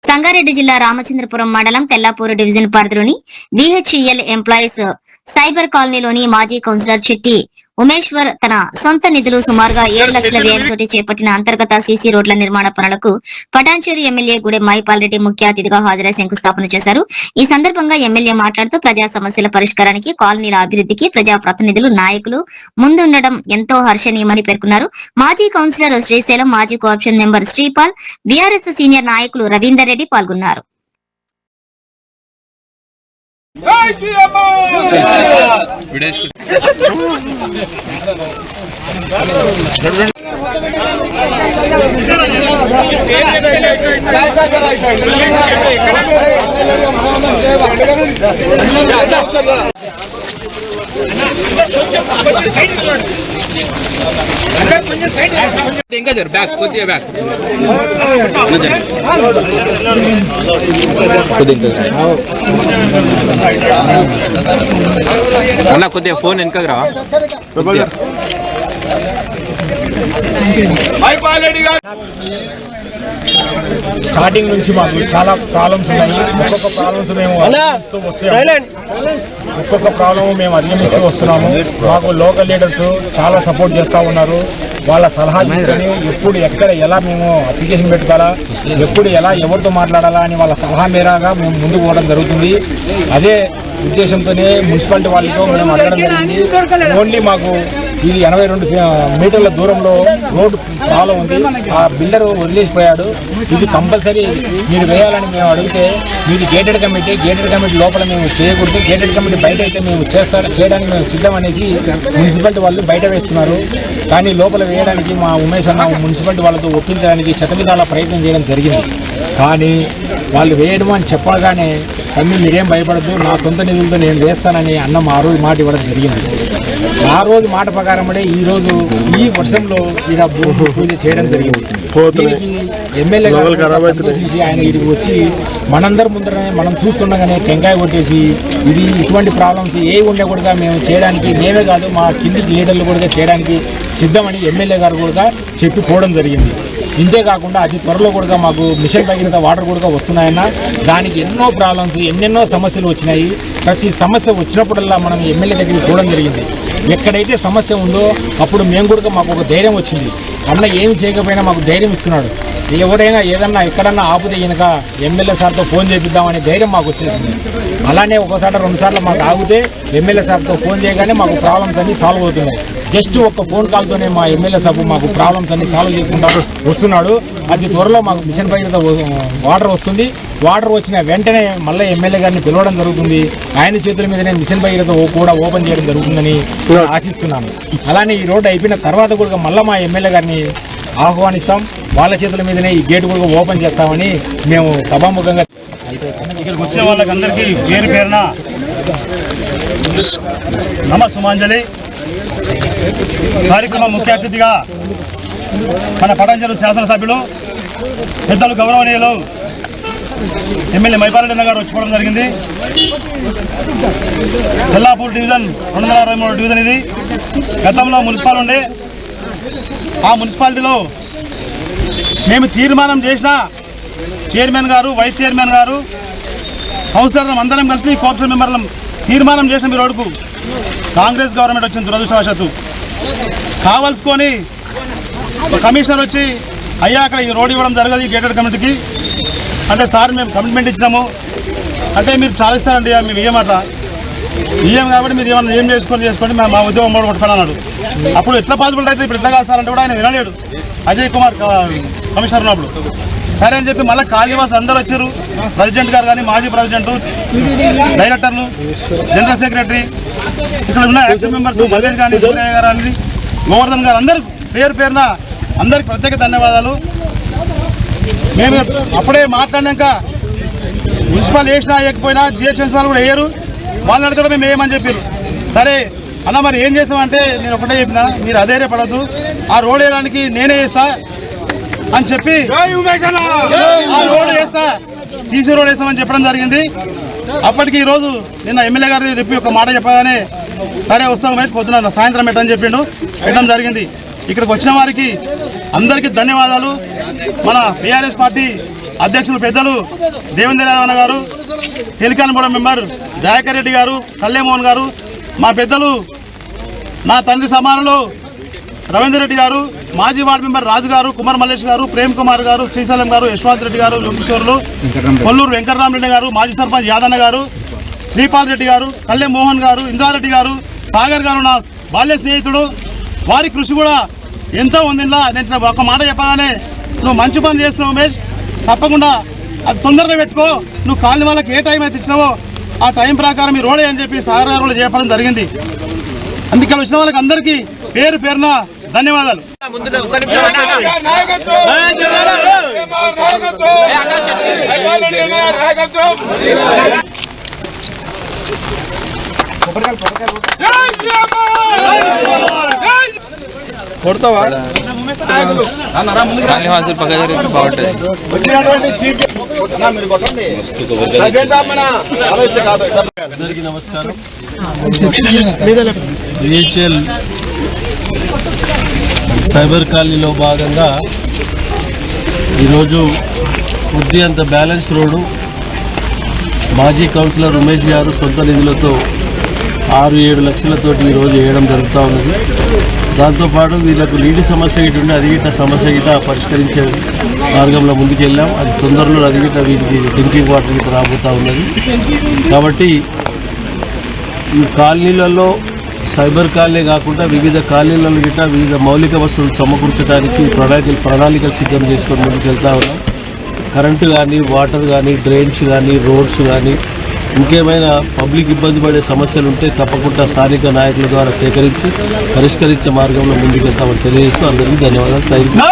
సంగారెడ్డి జిల్లా రామచంద్రపురం మండలం తెల్లాపూర్ డివిజన్ పరిధిలోని విహెచ్ఈఎల్ ఎంప్లాయీస్ సైబర్ కాలనీలోని మాజీ కౌన్సిలర్ చిట్టి ఉమేశ్వర్ తన సొంత నిధులు సుమారుగా 7 లక్షల వ్యయంతో చేపట్టిన అంతర్గత సీసీ రోడ్ల నిర్మాణ పనులకు పటాన్చేరు ఎమ్మెల్యే గూడెం మహిపాల్ రెడ్డి ముఖ్య అతిథిగా హాజరై శంకుస్థాపన చేశారు. ఈ సందర్భంగా ఎమ్మెల్యే మాట్లాడుతూ ప్రజా సమస్యల పరిష్కారానికి, కాలనీల అభివృద్ధికి ప్రజాప్రతినిధులు, నాయకులు ముందుండడం ఎంతో హర్షణీయమని పేర్కొన్నారు. మాజీ కౌన్సిలర్ శ్రీశైలం, మాజీ co-option member Sripal, BRS senior నాయకులు రవీందర్ రెడ్డి పాల్గొన్నారు. ఇంకా జర బ్యాక్ కొద్దిగా బ్యాక్ అన్న కొద్దిగా ఫోన్ వెనకకు రా. స్టార్టింగ్ నుంచి మాకు చాలా ప్రాబ్లమ్స్ ఉన్నాయి. ఒక్కొక్క ప్రాబ్లమ్ మేము అధిగమిస్తూ వస్తున్నాము. మాకు లోకల్ లీడర్స్ చాలా సపోర్ట్ చేస్తూ ఉన్నారు. వాళ్ళ సలహా తీసుకొని ఎప్పుడు ఎక్కడ ఎలా మేము అప్లికేషన్ పెట్టుకోవాలా, ఎప్పుడు ఎలా ఎవరితో మాట్లాడాలా అని వాళ్ళ సలహా మేరగా మేము ముందుకు పోవడం జరుగుతుంది. అదే ఉద్దేశంతోనే మున్సిపాలిటీ వాళ్ళతో మేము అడగడం జరిగింది. ఓన్లీ మాకు ఇది 82 మీటర్ల దూరంలో రోడ్డు ప్రాబ్లం ఉంది. ఆ బిల్డర్ వదిలేసిపోయాడు. ఇది కంపల్సరీ మీరు వేయాలని మేము అడిగితే మీది గేటెడ్ కమిటీ లోపల మేము చేయకూడదు, గేటెడ్ కమిటీ బయట అయితే మేము చేయడానికి మేము సిద్ధం అనేసి మున్సిపాలిటీ వాళ్ళు బయట వేస్తున్నారు. కానీ లోపల వేయడానికి మా ఉమేష్ అన్న మున్సిపాలిటీ వాళ్ళతో ఒప్పించడానికి శతవిధాల ప్రయత్నం చేయడం జరిగింది. కానీ వాళ్ళు వేయడం అని చెప్పగానే తమ్మి మీరేం భయపడద్దు, నా సొంత నిధులతో నేను వేస్తానని అన్న ఆ రోజు మాట ఇవ్వడం జరిగింది. ఆ రోజు మాట ప్రకారమే ఈరోజు ఈ వర్షంలో ఇలా పూజ చేయడం జరిగింది. దీనికి ఎమ్మెల్యే సంతోషించి ఆయన ఇక్కడికి వచ్చి మనందరి ముందరనే మనం చూస్తుండగానే టెంకాయ కొట్టేసి ఇది ఇటువంటి ప్రాబ్లమ్స్ ఏ ఉండకూడగా మేము చేయడానికి, మేమే కాదు మా కిందికి లీడర్లు కూడా చేయడానికి సిద్ధమని ఎమ్మెల్యే గారు కూడా చెప్పి పోవడం జరిగింది. ఇంతేకాకుండా అతి త్వరలో కూడా మాకు మిషన్ తగినంత వాటర్ కూడా వస్తున్నాయన్న. దానికి ఎన్నో ప్రాబ్లమ్స్, ఎన్నెన్నో సమస్యలు వచ్చినాయి. ప్రతి సమస్య వచ్చినప్పుడల్లా మనం ఎమ్మెల్యే దగ్గరికి పోవడం జరిగింది. ఎక్కడైతే సమస్య ఉందో అప్పుడు మేము కూడా మాకు ఒక ధైర్యం వచ్చింది. అన్న ఏమి చేయకపోయినా మాకు ధైర్యం ఇస్తున్నాడు. ఎవడైనా ఏదన్నా ఎక్కడన్నా ఆపుతే కనుక ఎమ్మెల్యే సార్తో ఫోన్ చేపిద్దామనే ధైర్యం మాకు వచ్చేసింది. అలానే ఒకసారి 2 సార్లు మాకు ఆగితే ఎమ్మెల్యే సార్తో ఫోన్ చేయగానే మాకు ప్రాబ్లమ్స్ అన్నీ సాల్వ్ అవుతున్నాయి. జస్ట్ ఒక ఫోన్ కాల్తోనే మా ఎమ్మెల్యే సాబ్ మాకు ప్రాబ్లమ్స్ అన్ని సాల్వ్ చేసుకుంటారు వస్తున్నాడు. అతి త్వరలో మాకు మిషన్ భగీరథ వాటర్ వస్తుంది. వాటర్ వచ్చిన వెంటనే మళ్ళీ ఎమ్మెల్యే గారిని పిలవడం జరుగుతుంది. ఆయన చేతుల మీదనే మిషన్ భగీరథ కూడా ఓపెన్ చేయడం జరుగుతుందని ఆశిస్తున్నాను. అలానే ఈ రోడ్డు అయిపోయిన తర్వాత కూడా మళ్ళీ మా ఎమ్మెల్యే గారిని ఆహ్వానిస్తాం. వాళ్ళ చేతుల మీదనే ఈ గేటు కూడా ఓపెన్ చేస్తామని మేము సభాముఖంగా ఇక్కడికి వచ్చే వాళ్ళకందరికీ పేరు పేరున నమస్సుమాంజలి. కార్యక్రమం ముఖ్య అతిథిగా మన పటాన్చేరు శాసనసభ్యులు పెద్దలు గౌరవనీయులు ఎమ్మెల్యే మహిపాల్ రెడ్డి గారు వచ్చిపోవడం జరిగింది. తెల్లాపూర్ డివిజన్ 223 డివిజన్ ఇది. గతంలో మున్సిపాల్ ఉండే ఆ మున్సిపాలిటీలో మేము తీర్మానం చేసిన చైర్మన్ గారు, వైస్ చైర్మన్ గారు, కౌన్సిలర్లు అందరం కలిసి కోఆప్షన్ మెంబర్లం తీర్మానం చేసిన మీ రోడ్డుకు కాంగ్రెస్ గవర్నమెంట్ వచ్చింది. దురదృష్టవశాత్తు కావాల్సుకొని కమిషనర్ వచ్చి అయ్యా అక్కడ ఈ రోడ్ ఇవ్వడం జరగదు ఈ గేటెడ్ కమిటీకి అంటే, సార్ మేము కమిట్మెంట్ ఇచ్చినాము అంటే మీరు చాలా ఇస్తారండి, మేము ఇయ్యమట ఇయ్యం కాబట్టి మీరు ఏమన్నా ఏం చేసుకోండి మా ఉద్యోగం మూడు కొట్టుకొని అన్నాడు. అప్పుడు ఎట్లా పాసిబుల్ అయితే ఇప్పుడు ఎట్లా కాస్తారంటే కూడా ఆయన వినలేడు. అజయ్ కుమార్ కమిషనర్ ఉన్నప్పుడు సరే అని చెప్పి మళ్ళీ కాళీవాస్ అందరూ వచ్చారు. ప్రెసిడెంట్ గారు కానీ, మాజీ ప్రెసిడెంట్, డైరెక్టర్లు, జనరల్ సెక్రటరీ, ఇక్కడ ఉన్న యాక్షన్ మెంబర్స్ మల్లేష్ కానీ, సూర్యయ్య గారు అని, గోవర్ధన్ గారు అందరూ పేరు పేరున అందరికి ప్రత్యేక ధన్యవాదాలు. మేము అప్పుడే మాట్లాడినాక మున్సిపల్ వేసినా వేయకపోయినా జిహెచ్ఎంసీ వాళ్ళు కూడా వేయరు. వాళ్ళని అడిగితే మేము వేయమని చెప్పారు. సరే అన్న మరి ఏం చేస్తామంటే నేను ఒకటే చెప్పిన, మీరు అధైర్య పడద్దు, ఆ రోడ్ వేయడానికి నేనే వేస్తా అని చెప్పి ఆ రోడ్ వేస్తా, సీసీ రోడ్ వేస్తామని చెప్పడం జరిగింది. అప్పటికి ఈరోజు నిన్న ఎమ్మెల్యే గారి చెప్పి ఒక మాట చెప్పగానే సరే వస్తాం బయట పొద్దున సాయంత్రం పెట్టని చెప్పిండు, పెట్టడం జరిగింది. ఇక్కడికి వచ్చిన వారికి అందరికీ ధన్యవాదాలు. మన టీఆర్ఎస్ పార్టీ అధ్యక్షులు పెద్దలు దేవేంద్ర యాదవ్ గారు, టెలికాన్ బోర్డు మెంబర్ దయాకర్ రెడ్డి గారు, కళ్యాణ్ గారు, మా పెద్దలు నా తండ్రి సమానులు రవీందర్ రెడ్డి గారు, మాజీ వార్డు మెంబర్ రాజు గారు, కుమార్ మల్లేష్ గారు, ప్రేమ్ కుమార్ గారు, శ్రీశైలం గారు, యశ్వంత్ రెడ్డి గారు, యోగేశ్వర్లు, కొల్లూరు వెంకటరామరెడ్డి గారు, మాజీ సర్పంచ్ యాదన్న గారు, శ్రీపాల్ రెడ్డి గారు, కళ్యాణ్ మోహన్ గారు, ఇందారెడ్డి గారు, సాగర్ గారు నా బాల్య స్నేహితుడు. వారి కృషి కూడా ఎంతో ఉంది. నేను ఒక మాట చెప్పగానే నువ్వు మంచి పని చేస్తున్నావు ఉమేష్, తప్పకుండా అది తొందరగా పెట్టుకో, నువ్వు కాలనీ వాళ్ళకి ఏ టైం అయితే ఇచ్చినావో ఆ టైం ప్రకారం ఈ రోడే అని చెప్పి సాగర్ గారు కూడా చెప్పడం జరిగింది. అందుకే వచ్చిన వాళ్ళకి అందరికీ పేరు పేరున ధన్యవాదాలు. కొడతావా పక్క బాగుంటుంది. అందరికీ నమస్కారం. విహెచ్ఎల్ సైబర్ కాలనీలో భాగంగా ఈరోజు ఉద్యంత బ్యాలెన్స్ రోడ్డు మాజీ కౌన్సిలర్ ఉమేష్ గారు సొంత నిధులతో 6-7 లక్షలతోటి ఈరోజు వేయడం జరుగుతూ ఉన్నది. దాంతోపాటు వీళ్ళకు నీటి సమస్య గిట్ట ఉంటే అది గిట్ట సమస్య గిట్ట పరిష్కరించే మార్గంలో ముందుకెళ్ళాం. అది తొందరలో అది గిట్ట వీటికి డ్రింకింగ్ వాటర్ గిట్ట రాబోతూ ఉన్నది. కాబట్టి ఈ కాలనీలలో సైబర్ కాలనీ కాకుండా వివిధ కాలనీలలో గిట్ట వివిధ మౌలిక వసతులు సమకూర్చడానికి ప్రణాళికలు సిద్ధం చేసుకొని ముందుకెళ్తా ఉన్నాం. కరెంటు కానీ, వాటర్ కానీ, డ్రైన్స్ కానీ, రోడ్స్ కానీ, ఇంకేమైనా పబ్లిక్ ఇబ్బంది పడే సమస్యలు ఉంటే తప్పకుండా స్థానిక నాయకుల ద్వారా సేకరించి పరిష్కరించే మార్గంలో ముందుకెళ్తామని తెలియజేస్తూ అందరికీ ధన్యవాదాలు. Thank you.